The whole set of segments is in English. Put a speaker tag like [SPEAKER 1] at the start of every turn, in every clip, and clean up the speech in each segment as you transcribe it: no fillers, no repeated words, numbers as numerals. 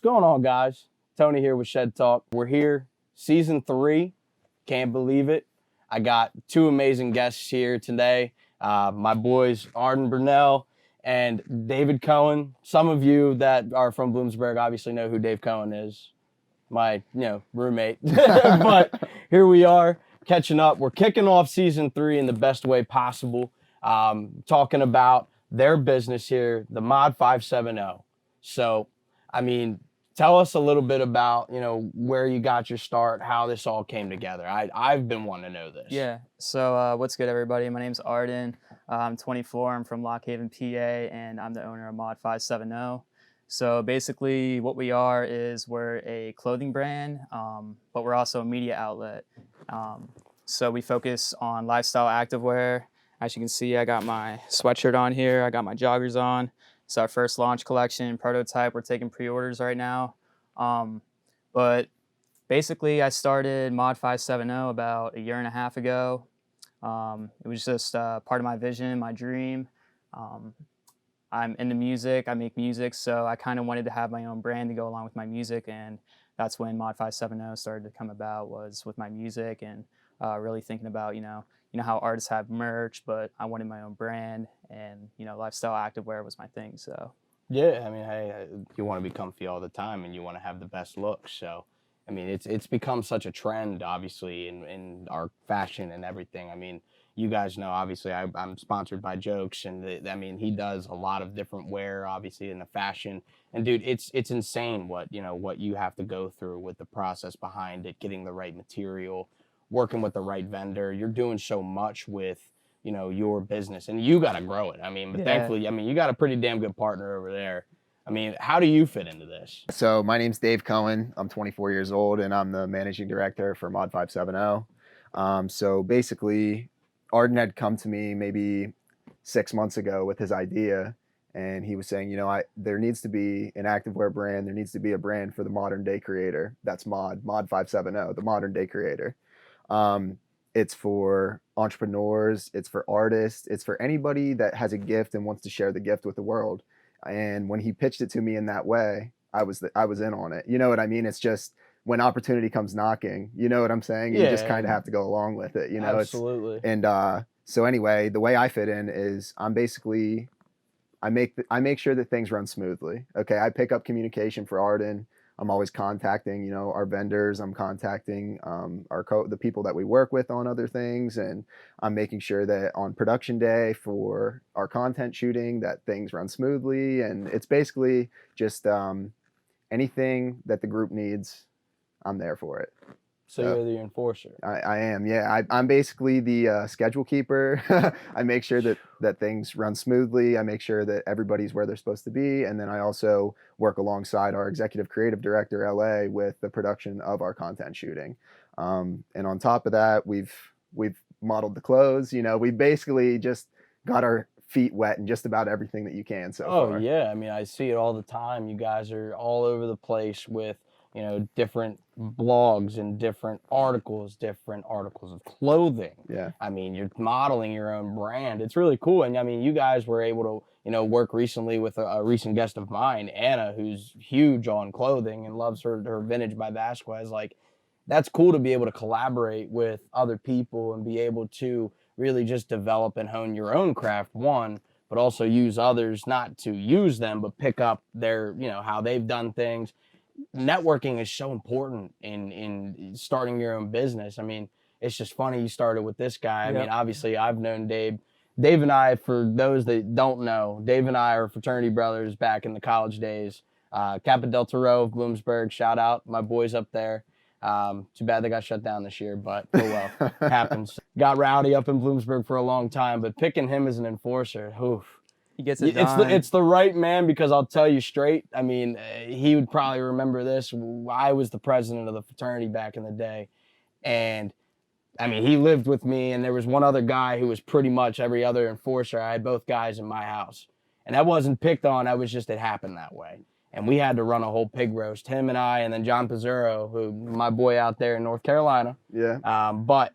[SPEAKER 1] going on, guys? Tony here with Shed Talk. We're here, season 3. Can't believe it. I got 2 amazing guests here today. My boys, Arden, Burnell, and David Cohen. Some of you that are from Bloomsburg obviously know who Dave Cohen is, my roommate. But here we are, catching up. We're kicking off season 3 in the best way possible, talking about their business here, the Mod570. So, I mean, tell us a little bit about, where you got your start, how this all came together. I've been wanting to know this.
[SPEAKER 2] Yeah. So what's good, everybody? My name's Arden. I'm 24. I'm from Lock Haven, PA, and I'm the owner of Mod570. So basically what we are is we're a clothing brand, but we're also a media outlet. So we focus on lifestyle activewear. As you can see, I got my sweatshirt on here. I got my joggers on. It's our first launch collection, prototype. We're taking pre-orders right now. But basically, I started Mod570 about 1.5 years ago. It was just part of my vision, my dream. I'm into music. I make music, so I kind of wanted to have my own brand to go along with my music, and that's when Mod570 started to come about, was with my music and really thinking about, how artists have merch, but I wanted my own brand, and lifestyle activewear was my thing. So
[SPEAKER 1] yeah, I mean, hey, you want to be comfy all the time, and you want to have the best look. So, I mean, it's become such a trend, obviously, in our fashion and everything. I mean, you guys know, obviously, I'm sponsored by Jokes, and he does a lot of different wear, obviously, in the fashion. And dude, it's insane what you have to go through with the process behind it, getting the right material, working with the right vendor. You're doing so much with your business, and you got to grow it. I mean, but thankfully, you got a pretty damn good partner over there. I mean, how do you fit into this?
[SPEAKER 3] So my name's Dave Cohen. I'm 24 years old, and I'm the managing director for Mod570. So basically, Arden had come to me maybe 6 months ago with his idea, and he was saying, there needs to be an activewear brand. There needs to be a brand for the modern day creator. That's Mod570, the modern day creator. It's for entrepreneurs, it's for artists, it's for anybody that has a gift and wants to share the gift with the world. And when he pitched it to me in that way, I was in on it. You know what I mean? It's just when opportunity comes knocking, you know what I'm saying? You just kind of have to go along with it,
[SPEAKER 1] Absolutely.
[SPEAKER 3] So anyway, the way I fit in is I make sure that things run smoothly. Okay, I pick up communication for Arden. I'm always contacting, our vendors. I'm contacting the people that we work with on other things, and I'm making sure that on production day for our content shooting that things run smoothly. And it's basically just anything that the group needs, I'm there for it.
[SPEAKER 1] So you're the enforcer.
[SPEAKER 3] I am, yeah. I'm basically the schedule keeper. I make sure that things run smoothly. I make sure that everybody's where they're supposed to be. And then I also work alongside our executive creative director, LA, with the production of our content shooting. And on top of that, we've modeled the clothes. We basically just got our feet wet in just about everything that you can so far.
[SPEAKER 1] Oh, yeah. I mean, I see it all the time. You guys are all over the place with different blogs and different articles of clothing.
[SPEAKER 3] Yeah.
[SPEAKER 1] I mean, you're modeling your own brand. It's really cool. And I mean, you guys were able to, work recently with a recent guest of mine, Anna, who's huge on clothing and loves her vintage by Vasquez. Like, that's cool to be able to collaborate with other people and be able to really just develop and hone your own craft, one, but also use others, not to use them, but pick up their, how they've done things. Networking is so important in starting your own business. I mean, it's just funny you started with this guy. I mean, obviously I've known Dave. Dave and I, for those that don't know, Dave and I are fraternity brothers back in the college days. Kappa Delta Rho of Bloomsburg, shout out my boys up there. Too bad they got shut down this year, but oh well, happens. Got rowdy up in Bloomsburg for a long time, but picking him as an enforcer, oof.
[SPEAKER 2] he gets it done.
[SPEAKER 1] It's the right man, because I'll tell you straight. I mean, he would probably remember this. I was the president of the fraternity back in the day, and I mean, he lived with me, and there was one other guy who was pretty much every other enforcer. I had both guys in my house, and that wasn't picked on. That was just, it happened that way. And we had to run a whole pig roast, him and I, and then John Pizzuro, who my boy out there in North Carolina.
[SPEAKER 3] Yeah.
[SPEAKER 1] But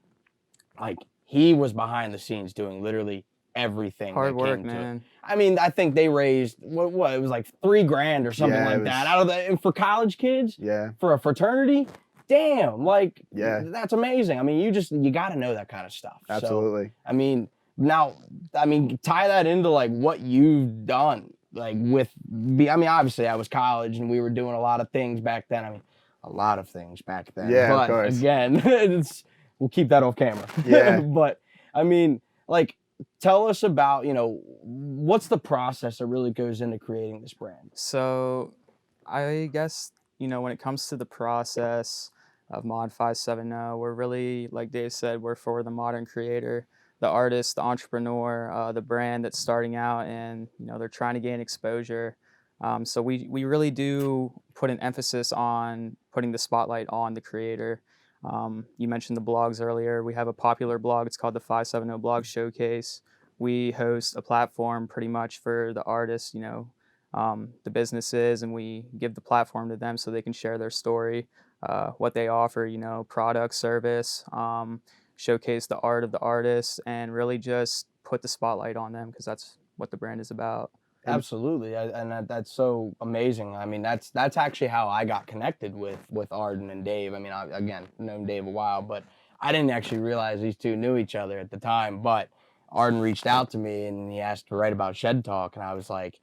[SPEAKER 1] like, he was behind the scenes doing literally everything.
[SPEAKER 2] Hard work, man.
[SPEAKER 1] I mean, I think they raised what it was like $3,000 or something like that out of the for college kids.
[SPEAKER 3] Yeah.
[SPEAKER 1] For a fraternity. Damn, like
[SPEAKER 3] Yeah.
[SPEAKER 1] that's amazing. I mean, you got to know that kind of stuff.
[SPEAKER 3] Absolutely.
[SPEAKER 1] So, I mean, now, I mean, tie that into like what you've done, like I mean, obviously I was college and we were doing a lot of things back then. I mean, a lot of things back then.
[SPEAKER 3] Yeah,
[SPEAKER 1] but
[SPEAKER 3] of course.
[SPEAKER 1] Again, we'll keep that off camera.
[SPEAKER 3] Yeah.
[SPEAKER 1] But I mean, like, tell us about, what's the process that really goes into creating this brand?
[SPEAKER 2] So I guess, when it comes to the process of Mod570, we're really, like Dave said, we're for the modern creator, the artist, the entrepreneur, the brand that's starting out and, they're trying to gain exposure. So we really do put an emphasis on putting the spotlight on the creator. You mentioned the blogs earlier. We have a popular blog. It's called the 570 Blog Showcase. We host a platform pretty much for the artists, the businesses, and we give the platform to them so they can share their story, what they offer, product, service, showcase the art of the artist, and really just put the spotlight on them because that's what the brand is about.
[SPEAKER 1] Absolutely, and that's so amazing. I mean, that's actually how I got connected with Arden and Dave. I mean, again, known Dave a while, but I didn't actually realize these two knew each other at the time. But Arden reached out to me and he asked to write about Shed Talk, and I was like,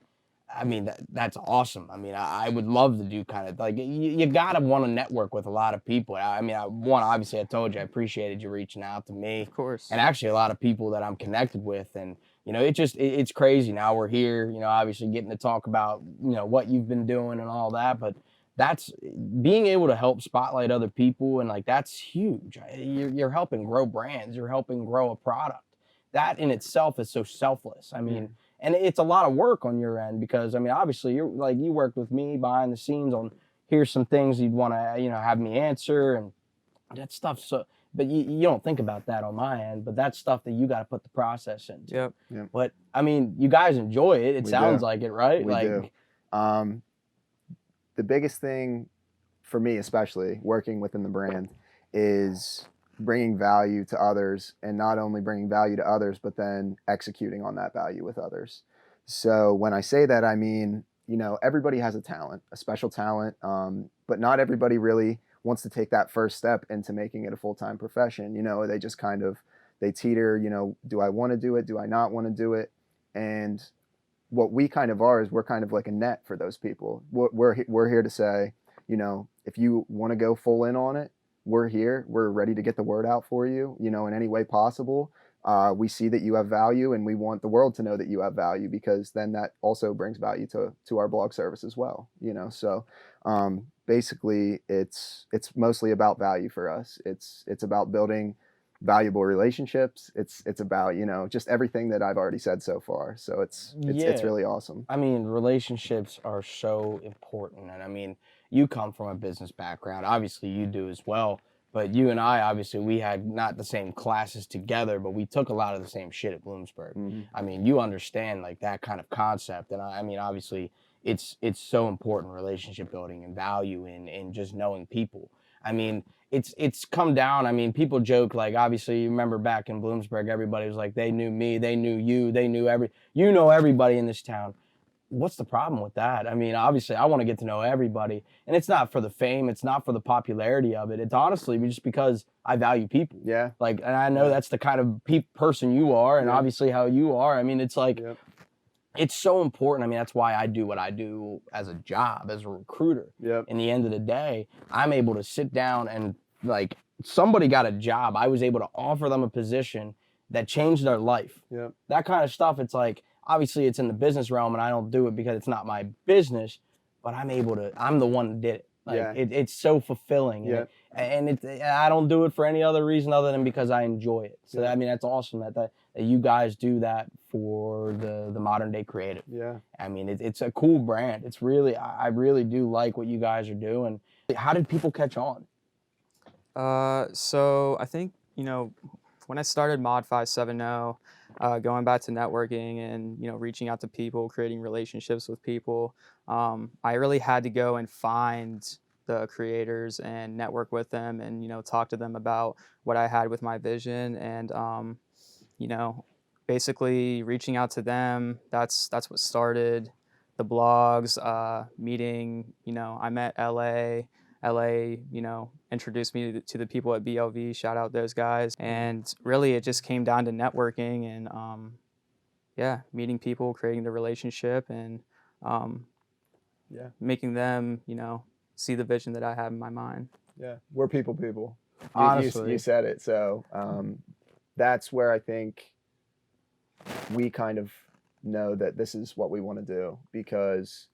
[SPEAKER 1] I mean, that's awesome. I mean, I would love to do kind of like you gotta want to network with a lot of people. I mean, obviously I told you I appreciated you reaching out to me,
[SPEAKER 2] Of course,
[SPEAKER 1] and actually a lot of people that I'm connected with, and it's crazy. Now we're here, obviously getting to talk about what you've been doing and all that, but that's being able to help spotlight other people, and like that's huge. You're helping grow brands, you're helping grow a product. That in itself is so selfless. I mean. And it's a lot of work on your end because, I mean, obviously, you worked with me behind the scenes on here's some things you'd want to, have me answer and that stuff. So, but you don't think about that on my end, but that's stuff that you got to put the process into.
[SPEAKER 2] Yep.
[SPEAKER 1] But, I mean, you guys enjoy it. It sounds like it, right?
[SPEAKER 3] We do. The biggest thing for me, especially working within the brand, is bringing value to others, and not only bringing value to others, but then executing on that value with others. So when I say that, I mean, everybody has a talent, a special talent, but not everybody really wants to take that first step into making it a full-time profession. They just kind of, they teeter, do I want to do it? Do I not want to do it? And what we kind of are is we're kind of like a net for those people. We're here to say, if you want to go full in on it, we're here. We're ready to get the word out for you, in any way possible. We see that you have value, and we want the world to know that you have value, because then that also brings value to our blog service as well. So basically, it's mostly about value for us. It's about building valuable relationships. It's about just everything that I've already said so far. So it's really awesome.
[SPEAKER 1] I mean, relationships are so important, and I mean, you come from a business background. Obviously, you do as well. But you and I, obviously, we had not the same classes together, but we took a lot of the same shit at Bloomsburg.
[SPEAKER 3] Mm-hmm.
[SPEAKER 1] I mean, you understand like that kind of concept, and I mean, obviously, it's so important, relationship building and value in just knowing people. I mean, it's come down. I mean, people joke like, obviously, you remember back in Bloomsburg, everybody was like, they knew me, they knew you, they knew everybody in this town. What's the problem with that? I mean, obviously, I want to get to know everybody. And it's not for the fame. It's not for the popularity of it. It's honestly just because I value people.
[SPEAKER 3] Yeah.
[SPEAKER 1] Like, and I know that's the kind of person you are, and obviously how you are. I mean, it's like, it's so important. I mean, that's why I do what I do as a job, as a recruiter. In the end of the day, I'm able to sit down and, like, somebody got a job. I was able to offer them a position that changed their life. That kind of stuff, it's like, obviously, it's in the business realm, and I don't do it because it's not my business, but I'm the one that did it. Like, it's so fulfilling. And I don't do it for any other reason other than because I enjoy it. So, I mean, that's awesome that you guys do that for the modern day creative. I mean, it's a cool brand. It's really, I really do like what you guys are doing. How did people catch on?
[SPEAKER 2] So I think, when I started Mod570, going back to networking and, reaching out to people, creating relationships with people, I really had to go and find the creators and network with them and, talk to them about what I had with my vision. And, basically reaching out to them. That's what started the blogs, meeting, I met LA, introduced me to the people at BLV, shout out those guys. And really it just came down to networking and, meeting people, creating the relationship and, making them, see the vision that I have in my mind.
[SPEAKER 3] Yeah, we're people.
[SPEAKER 1] Honestly.
[SPEAKER 3] You said it. So that's where I think we kind of know that this is what we want to do, because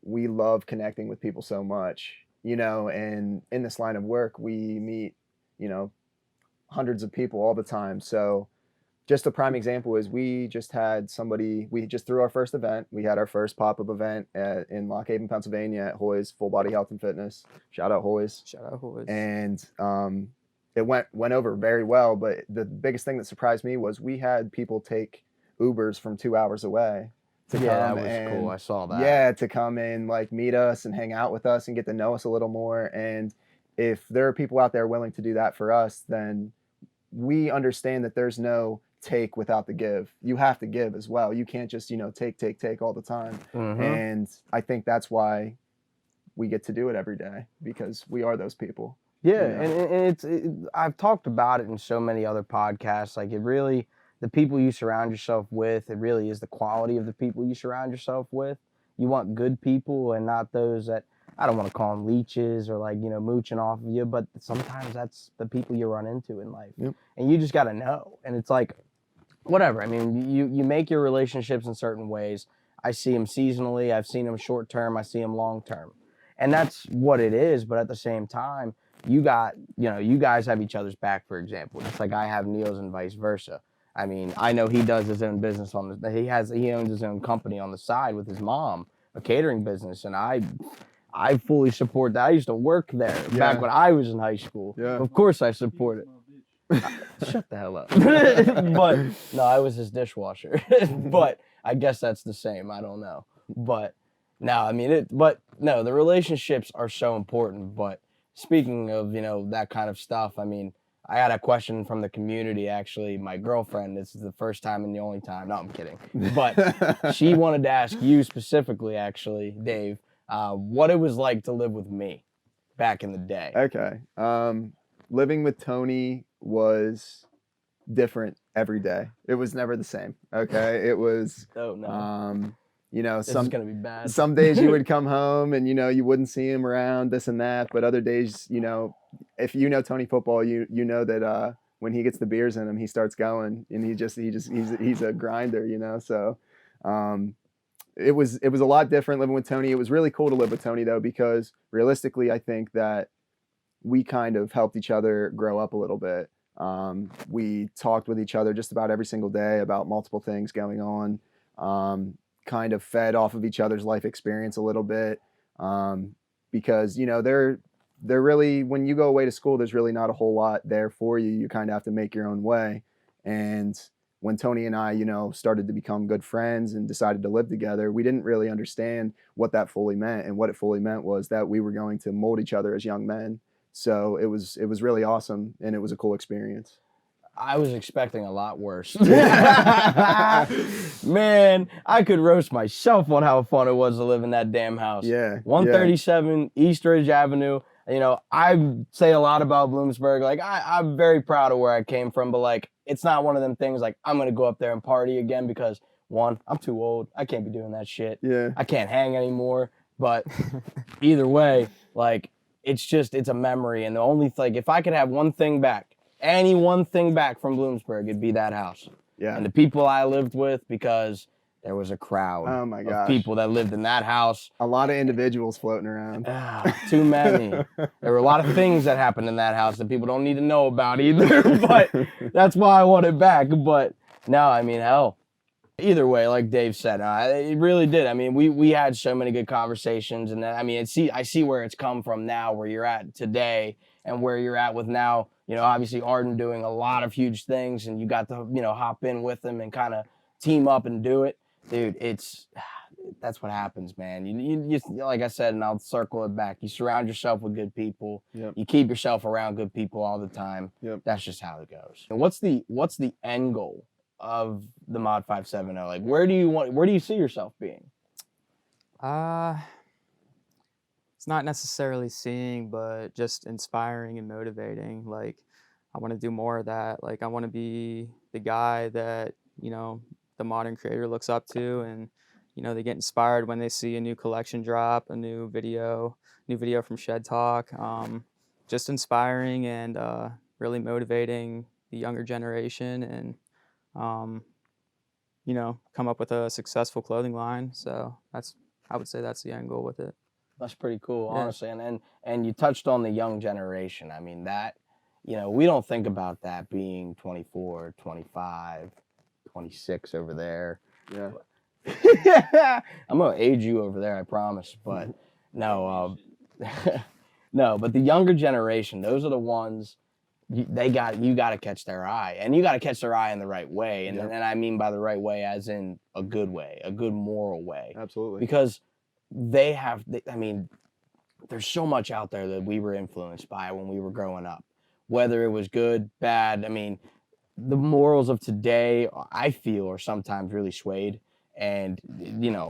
[SPEAKER 3] we love connecting with people so much, and in this line of work, we meet, hundreds of people all the time. So just a prime example is we just threw our first event. We had our first pop-up event in Lock Haven, Pennsylvania at Hoy's Full Body Health and Fitness. Shout out Hoy's.
[SPEAKER 2] Shout out Hoy's.
[SPEAKER 3] And it went over very well. But the biggest thing that surprised me was we had people take Ubers from 2 hours away to come.
[SPEAKER 1] That was cool. I saw that.
[SPEAKER 3] Yeah, to come and like meet us and hang out with us and get to know us a little more. And if there are people out there willing to do that for us, then we understand that there's no take without the give. You have to give as well. You can't just, take all the time.
[SPEAKER 1] Mm-hmm.
[SPEAKER 3] And I think that's why we get to do it every day, because we are those people.
[SPEAKER 1] Yeah, and I've talked about it in so many other podcasts. Like, it really, the people you surround yourself with, it really is the quality of the people you surround yourself with. You want good people and not those that, I don't want to call them leeches or like, mooching off of you, but sometimes that's the people you run into in life.
[SPEAKER 3] Yep.
[SPEAKER 1] And you just got to know. And it's like, whatever. I mean, you make your relationships in certain ways. I see them seasonally. I've seen them short term. I see them long term. And that's what it is. But at the same time, you guys have each other's back, for example. It's like I have Neil's and vice versa. I mean, I know he does his own business he owns his own company on the side with his mom, a catering business. And I fully support that. I used to work there back when I was in high school.
[SPEAKER 3] Yeah.
[SPEAKER 1] Of course I support it. Shut the hell up. But no, I was his dishwasher. But I guess that's the same. I don't know. But no, I mean the relationships are so important. But speaking of, that kind of stuff, I mean, I had a question from the community, actually. My girlfriend, this is the first time and the only time. No, I'm kidding. But she wanted to ask you specifically, actually, Dave, what it was like to live with me back in the day.
[SPEAKER 3] Okay. Living with Tony was different every day. It was never the same. Okay. It was,
[SPEAKER 1] oh, no. This is going to be bad.
[SPEAKER 3] Some days you would come home and, you wouldn't see him around, this and that. But other days, if you know Tony football, you know that when he gets the beers in him, he starts going, and he's a grinder, So it was a lot different living with Tony. It was really cool to live with Tony, though, because realistically, I think that we kind of helped each other grow up a little bit. We talked with each other just about every single day about multiple things going on. Kind of fed off of each other's life experience a little bit, because they're really, when you go away to school, there's really not a whole lot there for you. You kind of have to make your own way. And when Tony and I, started to become good friends and decided to live together, we didn't really understand what that fully meant. And what it fully meant was that we were going to mold each other as young men. So it was really awesome, and it was a cool experience.
[SPEAKER 1] I was expecting a lot worse. Man, I could roast myself on how fun it was to live in that damn house.
[SPEAKER 3] Yeah.
[SPEAKER 1] 137 East Ridge Avenue. I say a lot about Bloomsburg. Like, I'm very proud of where I came from, but like, it's not one of them things like I'm going to go up there and party again because, one, I'm too old. I can't be doing that shit.
[SPEAKER 3] Yeah.
[SPEAKER 1] I can't hang anymore. But either way, like, it's a memory. And the only thing, if I could have one thing back from Bloomsburg, it'd be that house.
[SPEAKER 3] Yeah.
[SPEAKER 1] And the people I lived with, because there was a crowd of people that lived in that house.
[SPEAKER 3] A lot of individuals floating around.
[SPEAKER 1] Too many. There were a lot of things that happened in that house that people don't need to know about either. But that's why I want it back. But no, I mean, hell. Either way, like Dave said, it really did. I mean, we had so many good conversations. And I mean, I see where it's come from now, where you're at today and where you're at with now. Obviously Arden doing a lot of huge things, and you got to, hop in with them and kind of team up and do it. Dude, that's what happens, man. You like I said, and I'll circle it back. You surround yourself with good people.
[SPEAKER 3] Yep.
[SPEAKER 1] You keep yourself around good people all the time.
[SPEAKER 3] Yep.
[SPEAKER 1] That's just how it goes. And what's the end goal of the Mod 570? Like, where do you see yourself being?
[SPEAKER 2] It's not necessarily seeing, but just inspiring and motivating. Like, I want to do more of that. Like, I want to be the guy that, the modern creator looks up to, and, they get inspired when they see a new collection drop, a new video from Shed Talk. Just inspiring and really motivating the younger generation, and, come up with a successful clothing line. So I would say that's the end goal with it.
[SPEAKER 1] That's pretty cool,
[SPEAKER 2] Yeah.
[SPEAKER 1] honestly. And you touched on the young generation. I mean, that, we don't think about that being 24, 25, 26 over there.
[SPEAKER 3] Yeah.
[SPEAKER 1] I'm going to age you over there, I promise. But no, no, but the younger generation, those are the ones you got to catch their eye. And you got to catch their eye in the right way. And, and I mean by the right way as in a good way, a good moral way.
[SPEAKER 3] Absolutely.
[SPEAKER 1] Because I mean, there's so much out there that we were influenced by when we were growing up, whether it was good, bad. I mean, the morals of today, I feel, are sometimes really swayed. And,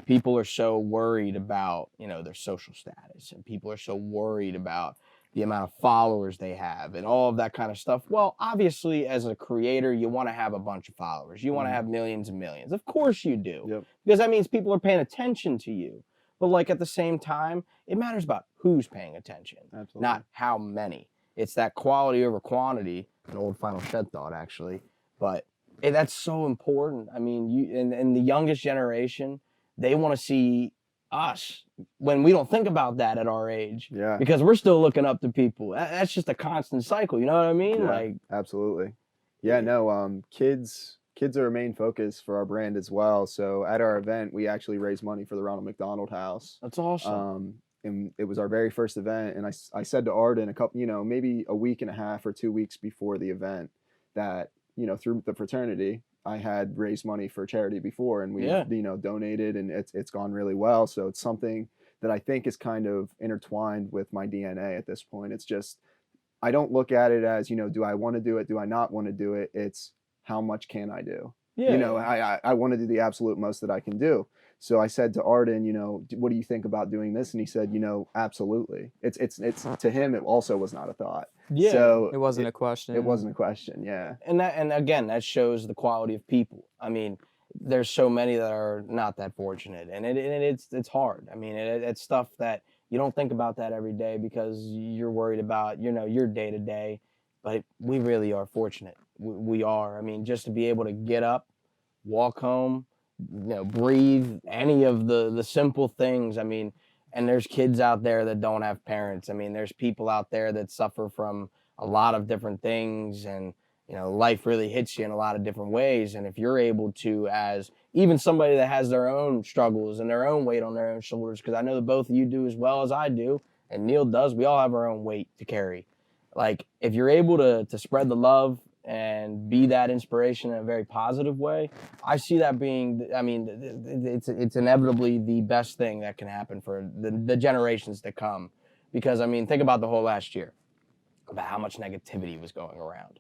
[SPEAKER 1] people are so worried about, their social status, and people are so worried about the amount of followers they have and all of that kind of stuff. Well, obviously, as a creator, you want to have a bunch of followers. You want to have millions and millions. Of course you do.
[SPEAKER 3] Yep.
[SPEAKER 1] Because that means people are paying attention to you. But like at the same time, it matters about who's paying attention,
[SPEAKER 3] Absolutely.
[SPEAKER 1] not how many. It's that quality over quantity, an old Final Shed thought, actually. But that's so important. I mean, in the youngest generation, they want to see us when we don't think about that at our age.
[SPEAKER 3] Yeah.
[SPEAKER 1] Because we're still looking up to people. That's just a constant cycle. You know what I mean?
[SPEAKER 3] Yeah,
[SPEAKER 1] like,
[SPEAKER 3] absolutely. Yeah, no, kids are a main focus for our brand as well. So at our event, we actually raised money for the Ronald McDonald House.
[SPEAKER 1] That's awesome.
[SPEAKER 3] And it was our very first event. And I said to Arden a couple, maybe a week and a half or 2 weeks before the event that, through the fraternity, I had raised money for charity before, and we, donated, and it's gone really well. So it's something that I think is kind of intertwined with my DNA at this point. It's just, I don't look at it as, do I want to do it? Do I not want to do it? It's how much can I do?
[SPEAKER 1] Yeah.
[SPEAKER 3] I want to do the absolute most that I can do. So I said to Arden, what do you think about doing this? And he said, absolutely. It's to him, it also was not a thought.
[SPEAKER 1] Yeah.
[SPEAKER 3] So
[SPEAKER 2] It wasn't a question.
[SPEAKER 3] It wasn't a question. Yeah.
[SPEAKER 1] And again, that shows the quality of people. I mean, there's so many that are not that fortunate, and it's hard. I mean, it's stuff that you don't think about that every day because you're worried about, your day to day. But we really are fortunate. We are. I mean, just to be able to get up, walk home, breathe, any of the simple things. I mean, and there's kids out there that don't have parents. I mean, there's people out there that suffer from a lot of different things, and life really hits you in a lot of different ways. And if you're able to, as even somebody that has their own struggles and their own weight on their own shoulders, because I know that both of you do as well as I do, and Neil does, we all have our own weight to carry. Like, if you're able to spread the love and be that inspiration in a very positive way, I see that being, I mean, it's inevitably the best thing that can happen for the generations to come. Because, I mean, think about the whole last year, about how much negativity was going around.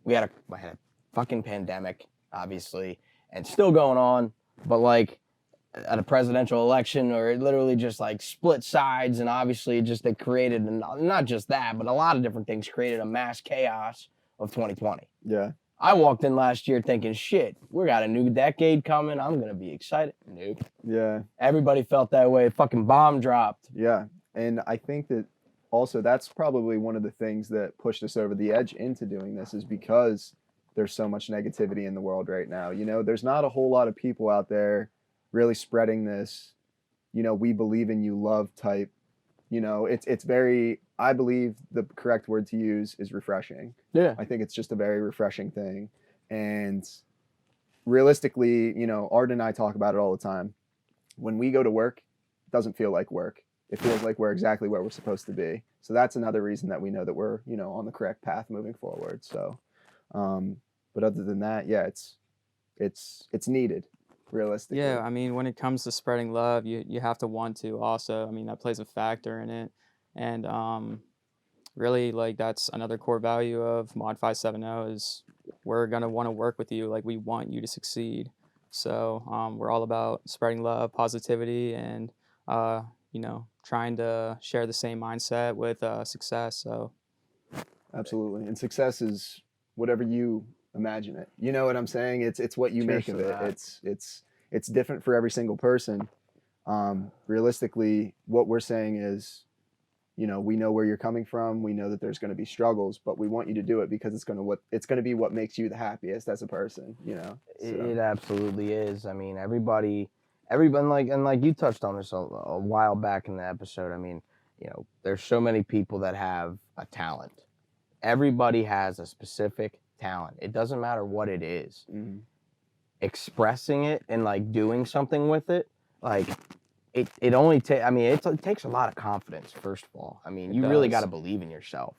[SPEAKER 1] We had a fucking pandemic, obviously, and still going on, but like at a presidential election, or it literally just like split sides, and obviously it created, not just that, but a lot of different things created a mass chaos of 2020.
[SPEAKER 3] Yeah.
[SPEAKER 1] I walked in last year thinking, shit, we got a new decade coming. I'm going to be excited. Nope.
[SPEAKER 3] Yeah.
[SPEAKER 1] Everybody felt that way. Fucking bomb dropped.
[SPEAKER 3] Yeah. And I think that also that's probably one of the things that pushed us over the edge into doing this, is because there's so much negativity in the world right now. There's not a whole lot of people out there really spreading this, we believe in you love type. It's very, I believe the correct word to use is refreshing.
[SPEAKER 1] Yeah.
[SPEAKER 3] I think it's just a very refreshing thing. And realistically, Arden and I talk about it all the time. When we go to work, it doesn't feel like work. It feels like we're exactly where we're supposed to be. So that's another reason that we know that we're, on the correct path moving forward. So, but other than that, yeah, it's needed, realistically.
[SPEAKER 2] Yeah, I mean, when it comes to spreading love, you have to want to also. I mean, that plays a factor in it. And really, like, that's another core value of Mod570 is we're going to want to work with you. Like, we want you to succeed. So we're all about spreading love, positivity, and, trying to share the same mindset with success. So
[SPEAKER 3] Absolutely. And success is whatever you imagine it. You know what I'm saying? It's what you
[SPEAKER 1] Cheers
[SPEAKER 3] make of
[SPEAKER 1] to
[SPEAKER 3] it.
[SPEAKER 1] that.
[SPEAKER 3] It's different for every single person. Realistically, what we're saying is, we know where you're coming from. We know that there's going to be struggles, but we want you to do it because it's going to be what makes you the happiest as a person,
[SPEAKER 1] It absolutely is. I mean, everyone like you touched on this a while back in the episode. I mean, there's so many people that have a talent. Everybody has a specific talent. It doesn't matter what it is.
[SPEAKER 3] Mhm.
[SPEAKER 1] Expressing it and like doing something with it, like it only takes. I mean, it takes a lot of confidence. First of all, I mean,
[SPEAKER 2] It
[SPEAKER 1] you really
[SPEAKER 2] does.
[SPEAKER 1] got to believe in yourself.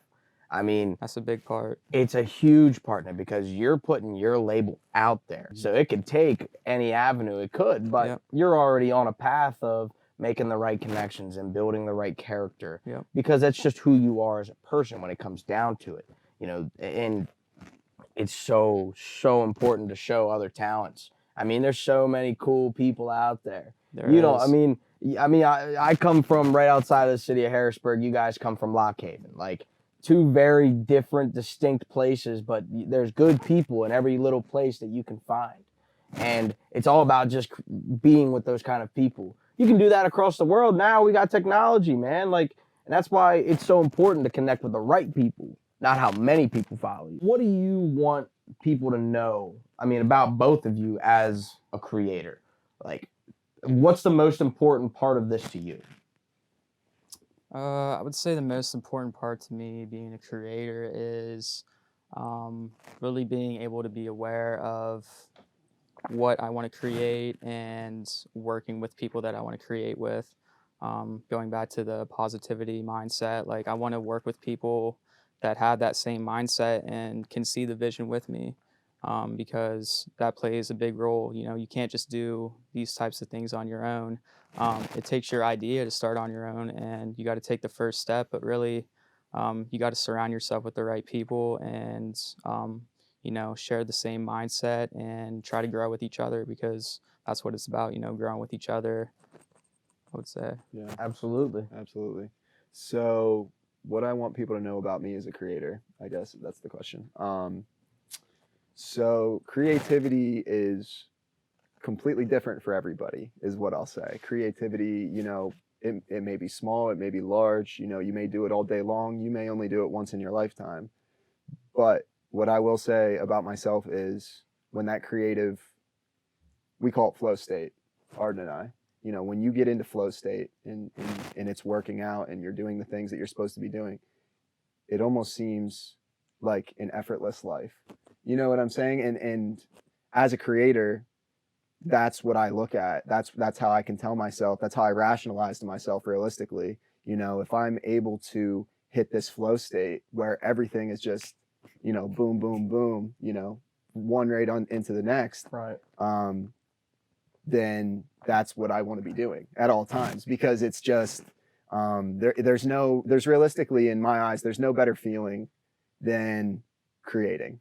[SPEAKER 1] I mean,
[SPEAKER 2] that's a big part.
[SPEAKER 1] it's a huge partner because you're putting your label out there. So it could take any avenue it could, but
[SPEAKER 2] Yep.
[SPEAKER 1] you're already on a path of making the right connections and building the right character.
[SPEAKER 2] Yep.
[SPEAKER 1] Because that's just who you are as a person when it comes down to it. And it's so important to show other talents. I mean, there's so many cool people out there.
[SPEAKER 2] There
[SPEAKER 1] You know,
[SPEAKER 2] is.
[SPEAKER 1] I come from right outside of the city of Harrisburg. You guys come from Lock Haven. Like, two very different, distinct places, but there's good people in every little place that you can find. And it's all about just being with those kind of people. You can do that across the world now. We got technology, man. Like, and that's why it's so important to connect with the right people, not how many people follow you. What do you want people to know, I mean, about both of you as a creator? Like, what's the most important part of this to you?
[SPEAKER 2] I would say the most important part to me being a creator is really being able to be aware of what I want to create and working with people that I want to create with. Going back to the positivity mindset, like I want to work with people that have that same mindset and can see the vision with me, because that plays a big role. You can't just do these types of things on your own. It takes your idea to start on your own, and you got to take the first step. But really, you got to surround yourself with the right people and share the same mindset and try to grow with each other, because that's what it's about, growing with each other, I would say.
[SPEAKER 3] Yeah,
[SPEAKER 1] Absolutely.
[SPEAKER 3] absolutely. So what I want people to know about me as a creator, I guess that's the question. So creativity is completely different for everybody, is what I'll say. Creativity, it may be small, it may be large, you may do it all day long, you may only do it once in your lifetime. But what I will say about myself is when that creative, we call it flow state, Arden and I, when you get into flow state and it's working out and you're doing the things that you're supposed to be doing, it almost seems like an effortless life. You know what I'm saying? And as a creator, that's what I look at. That's how I can tell myself. That's how I rationalize to myself realistically. If I'm able to hit this flow state where everything is just, boom, boom, boom, one right on into the next.
[SPEAKER 1] Right.
[SPEAKER 3] Then that's what I want to be doing at all times, because it's just there's realistically in my eyes, there's no better feeling than creating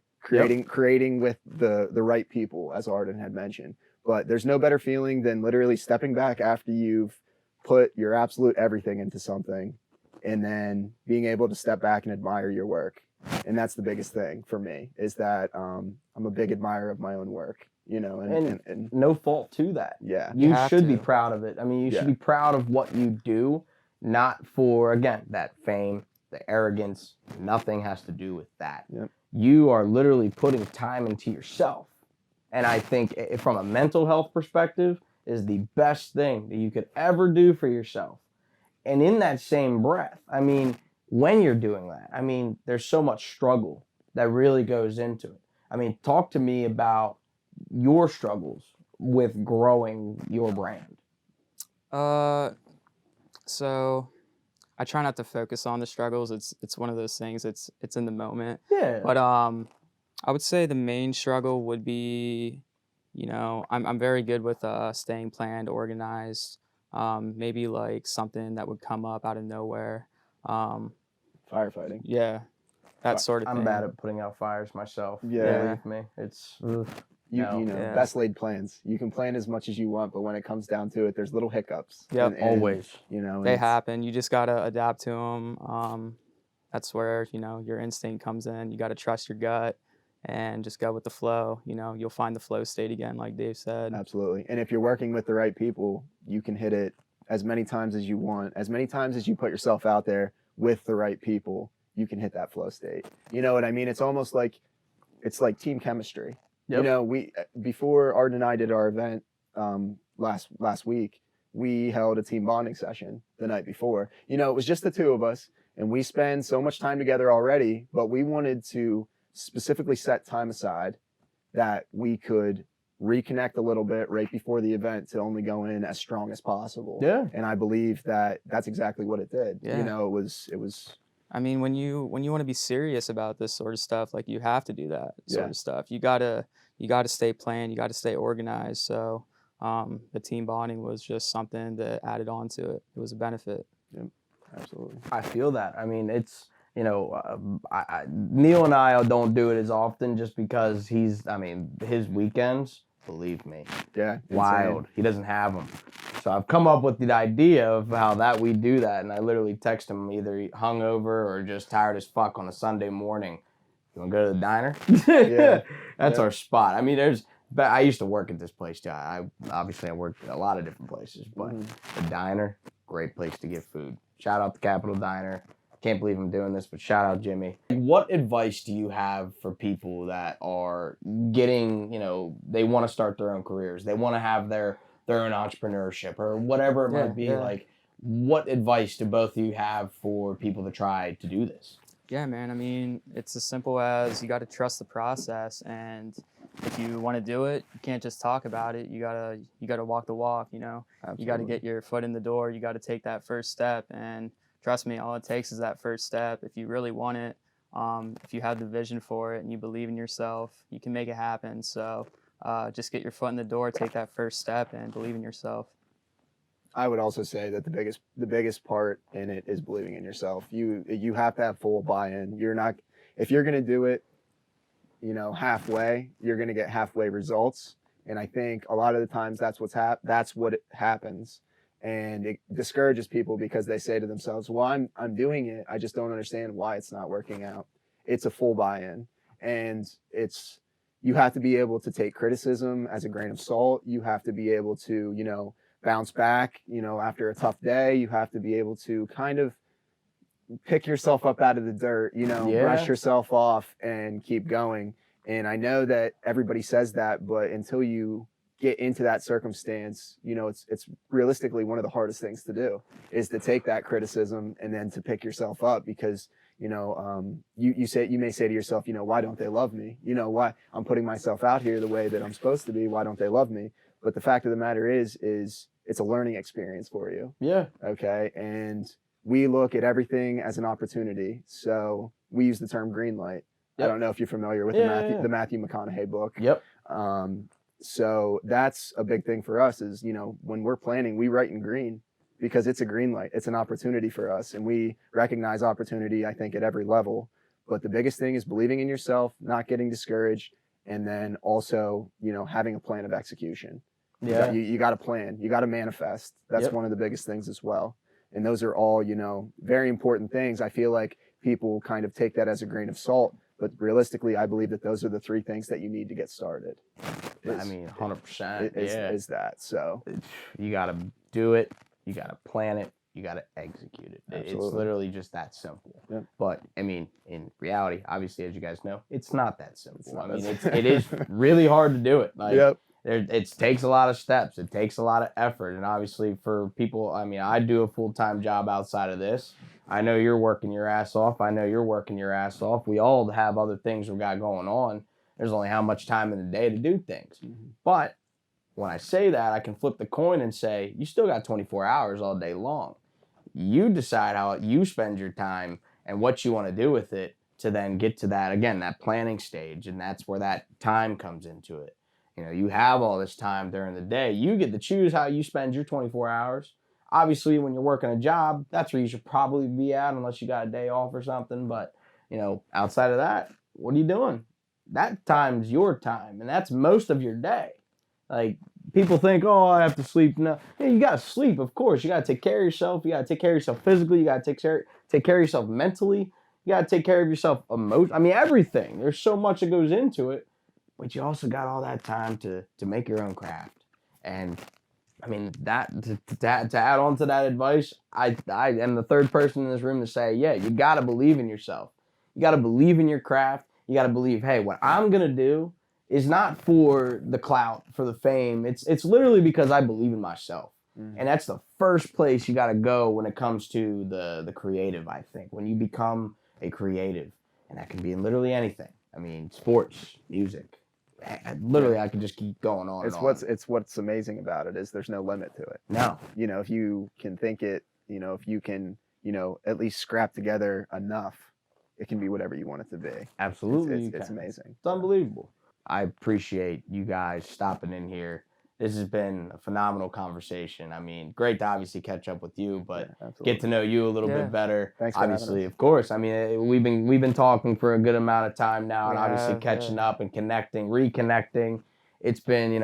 [SPEAKER 3] with the right people, as Arden had mentioned. But there's no better feeling than literally stepping back after you've put your absolute everything into something and then being able to step back and admire your work. And that's the biggest thing for me, is that I'm a big admirer of my own work, and
[SPEAKER 1] no fault to that.
[SPEAKER 3] yeah.
[SPEAKER 1] You
[SPEAKER 2] have
[SPEAKER 1] should be
[SPEAKER 2] to.
[SPEAKER 1] proud of it. I mean, you
[SPEAKER 3] Yeah.
[SPEAKER 1] should be proud of what you do, not for, again, that fame, the arrogance. Nothing has to do with that.
[SPEAKER 3] Yep.
[SPEAKER 1] You are literally putting time into yourself. And I think from a mental health perspective is the best thing that you could ever do for yourself. And in that same breath, I mean, when you're doing that, I mean, there's so much struggle that really goes into it. I mean, talk to me about your struggles with growing your brand.
[SPEAKER 2] So I try not to focus on the struggles. It's one of those things. It's in the moment.
[SPEAKER 1] Yeah.
[SPEAKER 2] But I would say the main struggle would be, I'm very good with staying planned, organized. Maybe like something that would come up out of nowhere.
[SPEAKER 3] Firefighting.
[SPEAKER 2] Yeah, that sort of
[SPEAKER 1] I'm
[SPEAKER 2] thing.
[SPEAKER 1] bad at putting out fires myself.
[SPEAKER 3] Yeah.
[SPEAKER 1] Believe me, it's
[SPEAKER 3] You
[SPEAKER 1] no.
[SPEAKER 3] know,
[SPEAKER 2] Yeah.
[SPEAKER 3] best laid plans. You can plan as much as you want, but when it comes down to it, there's little hiccups.
[SPEAKER 2] Yep.
[SPEAKER 1] Always.
[SPEAKER 3] You know,
[SPEAKER 2] They
[SPEAKER 3] and it's-
[SPEAKER 2] happen. You just gotta adapt to them. That's where your instinct comes in. You gotta trust your gut and just go with the flow. You'll find the flow state again, like Dave said.
[SPEAKER 3] Absolutely. And if you're working with the right people, you can hit it as many times as you want. As many times as you put yourself out there with the right people, you can hit that flow state. You know what I mean? It's almost like team chemistry.
[SPEAKER 1] Yep.
[SPEAKER 3] You know, we before Arden and I did our event last week, we held a team bonding session the night before. You know, it was just the two of us, and we spend so much time together already, but we wanted to specifically set time aside that we could reconnect a little bit right before the event to only go in as strong as possible.
[SPEAKER 1] Yeah.
[SPEAKER 3] And I believe that that's exactly what it did.
[SPEAKER 2] Yeah.
[SPEAKER 3] You know, it was
[SPEAKER 2] I mean, when you want to be serious about this sort of stuff, like you have to do that sort
[SPEAKER 3] Yeah.
[SPEAKER 2] of stuff. You gotta stay planned. You gotta stay organized. So the team bonding was just something that added on to it. It was a benefit.
[SPEAKER 3] absolutely.
[SPEAKER 1] I feel that. I mean, it's Neil and I don't do it as often just because his weekends, believe me,
[SPEAKER 3] Yeah.
[SPEAKER 1] wild.
[SPEAKER 3] insane.
[SPEAKER 1] He doesn't have them. So I've come up with the idea of how that we do that, and I literally text him either hungover or just tired as fuck on a Sunday morning. You want to go to the diner?
[SPEAKER 3] Yeah.
[SPEAKER 1] That's
[SPEAKER 3] Yeah.
[SPEAKER 1] our spot. I mean, but I used to work at this place too. I worked at a lot of different places, but the diner, great place to get food. Shout out the Capitol Diner. Can't believe I'm doing this, but shout out Jimmy. What advice do you have for people that are getting, they want to start their own careers, they want to have their own entrepreneurship or whatever it might be?
[SPEAKER 2] Yeah.
[SPEAKER 1] Like, what advice do both of you have for people to try to do this?
[SPEAKER 2] Yeah, man. I mean, it's as simple as you got to trust the process, and if you want to do it, you can't just talk about it. You gotta walk the walk. You got to
[SPEAKER 3] Absolutely.
[SPEAKER 2] get your foot in the door. You got to take that first step, and trust me, all it takes is that first step. If you really want it, if you have the vision for it and you believe in yourself, you can make it happen. So just get your foot in the door, take that first step, and believe in yourself.
[SPEAKER 3] I would also say that the biggest part in it is believing in yourself. You have to have full buy-in. If you're going to do it, halfway, you're going to get halfway results. And I think a lot of the times that's what happens. And it discourages people because they say to themselves, well, I'm doing it. I just don't understand why it's not working out. It's a full buy-in. And you have to be able to take criticism as a grain of salt. You have to be able to, bounce back, after a tough day. You have to be able to kind of pick yourself up out of the dirt, brush yourself off and keep going. And I know that everybody says that, but until you get into that circumstance, it's realistically one of the hardest things to do is to take that criticism and then to pick yourself up because, you may say to yourself, why don't they love me? Why I'm putting myself out here the way that I'm supposed to be. Why don't they love me? But the fact of the matter is it's a learning experience for you.
[SPEAKER 1] Yeah.
[SPEAKER 3] Okay. And we look at everything as an opportunity. So we use the term green light.
[SPEAKER 1] Yep.
[SPEAKER 3] I don't know if you're familiar with the Matthew McConaughey book.
[SPEAKER 1] Yep.
[SPEAKER 3] So that's a big thing for us is, when we're planning, we write in green because it's a green light. It's an opportunity for us. And we recognize opportunity, I think, at every level. But the biggest thing is believing in yourself, not getting discouraged, and then also, having a plan of execution.
[SPEAKER 1] Yeah.
[SPEAKER 3] You got to plan. You got to manifest. That's one of the biggest things as well. And those are all, very important things. I feel like people kind of take that as a grain of salt. But realistically, I believe that those are the three things that you need to get started.
[SPEAKER 1] 100%.
[SPEAKER 3] Is that. So
[SPEAKER 1] you got to do it. You got to plan it. You got to execute it.
[SPEAKER 3] Absolutely.
[SPEAKER 1] It's literally just that simple.
[SPEAKER 3] Yep.
[SPEAKER 1] But in reality, obviously, as you guys know, it's not that simple.
[SPEAKER 3] It's not
[SPEAKER 1] it is really hard to do it.
[SPEAKER 3] Yep.
[SPEAKER 1] It takes a lot of steps. It takes a lot of effort. And obviously for people, I do a full-time job outside of this. I know you're working your ass off. I know you're working your ass off. We all have other things we've got going on. There's only how much time in the day to do things.
[SPEAKER 3] Mm-hmm.
[SPEAKER 1] But when I say that, I can flip the coin and say, you still got 24 hours all day long. You decide how you spend your time and what you want to do with it to then get to that, again, that planning stage. And that's where that time comes into it. You have all this time during the day. You get to choose how you spend your 24 hours. Obviously, when you're working a job, that's where you should probably be at unless you got a day off or something. But, outside of that, what are you doing? That time's your time, and that's most of your day. Like, people think, oh, I have to sleep. No, yeah, you got to sleep, of course. You got to take care of yourself. You got to take care of yourself physically. You got to take care of yourself mentally. You got to take care of yourself emotionally. I mean, everything. There's so much that goes into it. But you also got all that time to make your own craft. And I mean, that to add on to that advice, I am the third person in this room to say, yeah, you got to believe in yourself. You got to believe in your craft. You got to believe, hey, what I'm going to do is not for the clout, for the fame. It's literally because I believe in myself. And that's the first place you got to go when it comes to the creative, I think. When you become a creative, and that can be in literally anything. I mean, sports, music. Literally, I could just keep going on.
[SPEAKER 3] It's what's amazing about it is there's no limit to it.
[SPEAKER 1] No.
[SPEAKER 3] If you can think it, if you can, at least scrap together enough, it can be whatever you want it to be.
[SPEAKER 1] Absolutely.
[SPEAKER 3] It's amazing.
[SPEAKER 1] It's unbelievable. I appreciate you guys stopping in here. This has been a phenomenal conversation. I mean, great to obviously catch up with you, but get to know you a little bit better.
[SPEAKER 3] Thanks for
[SPEAKER 1] obviously, of course. I mean, we've been talking for a good amount of time now, and obviously catching up and connecting, reconnecting. It's been,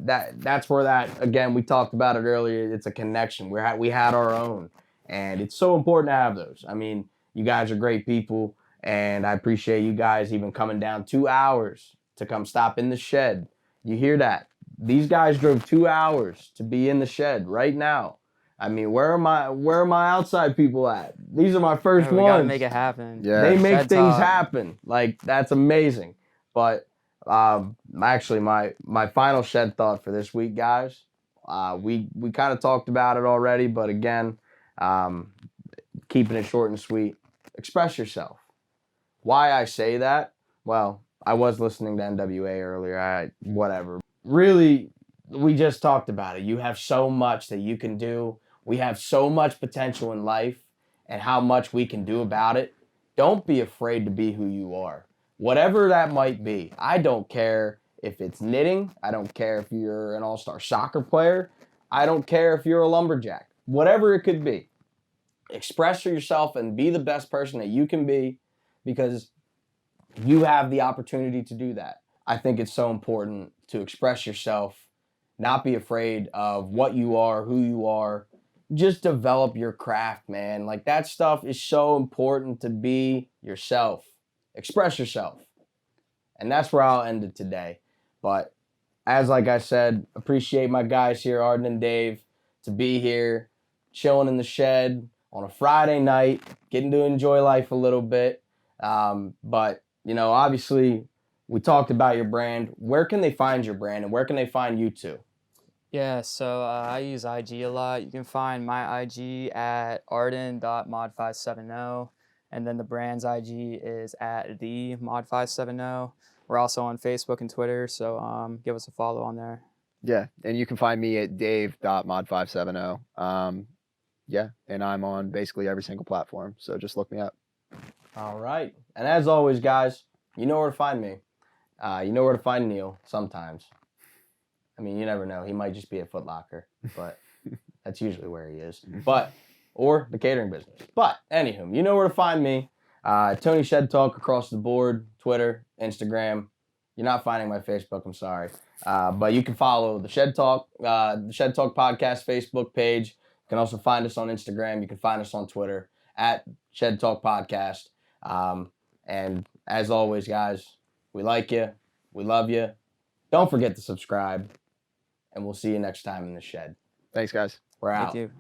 [SPEAKER 1] that's where that, again, we talked about it earlier. It's a connection. We had our own, and it's so important to have those. I mean, you guys are great people, and I appreciate you guys even coming down 2 hours to come stop in the shed. You hear that? These guys drove 2 hours to be in the shed right now. I mean, where are my outside people at? These are my first ones.
[SPEAKER 2] We gotta make it happen.
[SPEAKER 3] Yeah.
[SPEAKER 1] They make things happen. Like, that's amazing. But actually, my final shed thought for this week, guys. We kind of talked about it already, but again, keeping it short and sweet. Express yourself. Why I say that? Well, I was listening to NWA earlier. Whatever. Really, we just talked about it. You have so much that you can do. We have so much potential in life and how much we can do about it. Don't be afraid to be who you are. Whatever that might be. I don't care if it's knitting. I don't care if you're an all-star soccer player. I don't care if you're a lumberjack. Whatever it could be. Express yourself and be the best person that you can be, because you have the opportunity to do that. I think it's so important to express yourself, not be afraid of what you are, who you are. Just develop your craft, man. Like, that stuff is so important, to be yourself. Express yourself. And that's where I'll end it today. But like I said, appreciate my guys here, Arden and Dave, to be here, chilling in the shed on a Friday night, getting to enjoy life a little bit. But, obviously, we talked about your brand. Where can they find your brand, and where can they find you too?
[SPEAKER 2] Yeah, so I use IG a lot. You can find my IG at arden.mod570, and then the brand's IG is at the Mod570. We're also on Facebook and Twitter, so give us a follow on there.
[SPEAKER 3] Yeah, and you can find me at dave.mod570. Yeah, and I'm on basically every single platform, so just look me up.
[SPEAKER 1] All right. And as always, guys, you know where to find me. You know where to find Neil sometimes. I mean, you never know. He might just be at Foot Locker, but that's usually where he is. Or the catering business. But anywho, you know where to find me. Tony Shed Talk across the board, Twitter, Instagram. You're not finding my Facebook, I'm sorry. But you can follow the Shed Talk Podcast Facebook page. You can also find us on Instagram. You can find us on Twitter at Shed Talk Podcast. And as always, guys, we like you. We love you. Don't forget to subscribe. And we'll see you next time in the shed.
[SPEAKER 3] Thanks, guys.
[SPEAKER 1] We're out.
[SPEAKER 2] Thank you.